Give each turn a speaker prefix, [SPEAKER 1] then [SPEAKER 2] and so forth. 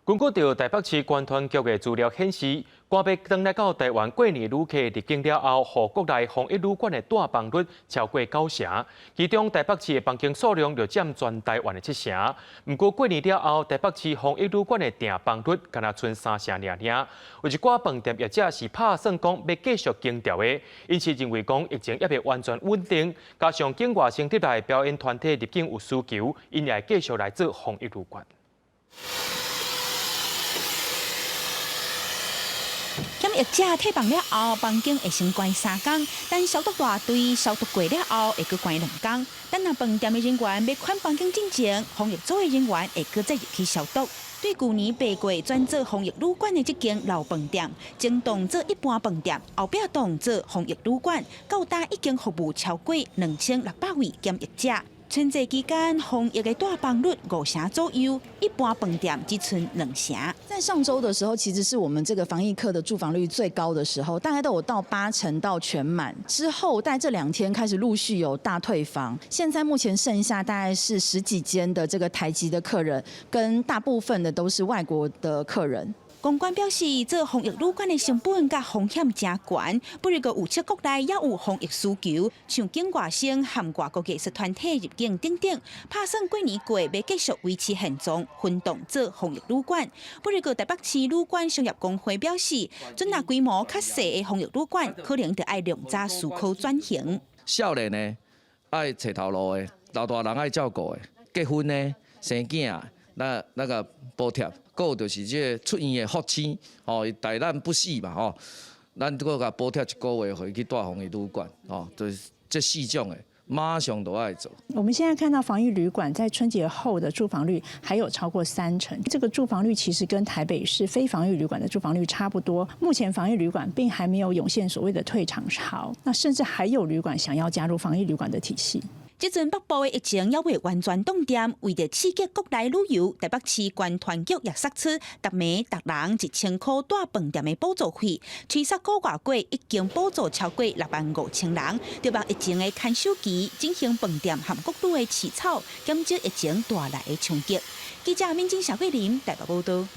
[SPEAKER 1] 根据到台北市关团局的资料显示，官兵登来到台湾过年旅客入境了后，和国内防疫旅馆的带房率超过90%，其中台北市的房间数量就占全台湾的7成。不过过年了后，台北市防疫旅馆的订房率敢若剩3成尔。有一寡饭店业者是打算讲要继续经调的，因此认为讲疫情也未完全稳定，加上境外性质内表演团体入境有需求，因会继续来做防疫旅馆。
[SPEAKER 2] 检疫者退房了后，房间会先关3天，但消毒大队消毒过了后，会搁关2天。等若饭店的人员要换房间进前，防疫组的人员会搁再入去消毒。对去年8月转做防疫旅馆的这间老饭店，前当做一般饭店，后壁当做防疫旅馆，到今已经服务超过2600位检疫者。春节期间，防疫的带房率5成左右，一般饭店只剩2成。
[SPEAKER 3] 在上周的时候，其实是我们这个防疫客的住房率最高的时候，大概都有到8成到全满。之后，在这2天开始陆续有大退房。现在目前剩下大概是10几间的这个台籍的客人，跟大部分的都是外国的客人。
[SPEAKER 2] 公关表示，做防疫旅馆的成本甲风险真悬，不如个有切国内也有防疫需求，像境外生和外国艺术团体入境等等，打算过年过要继续维持现状，分动做防疫旅馆。不如个台北市旅馆商业工会表示，准若规模较小的防疫旅馆，可能得爱量早思考转型。
[SPEAKER 4] 少年呢，爱找头路的，老大人爱照顾的，结婚呢，生囝啊，那个补贴。还有就是这个出院的福星，哦，待咱不死嘛，吼，咱搁甲补贴1个月，回去住防疫旅馆，哦，就是这4种的，马上都爱做。
[SPEAKER 5] 我们现在看到防疫旅馆在春节后的住房率还有超过3成，这个住房率其实跟台北市非防疫旅馆的住房率差不多。目前防疫旅馆并还没有涌现所谓的退场潮，那甚至还有旅馆想要加入防疫旅馆的体系。
[SPEAKER 2] 即阵北部的疫情也未完全冻点，为着刺激国内旅游，台北市关团局也释出逐暝逐人1000块带饭店的补助费，推出个月过已经补助超过65000人，就把疫情的看守期进行饭店和各类的起草，减少疫情带来的冲击。记者民警小桂林台北报道。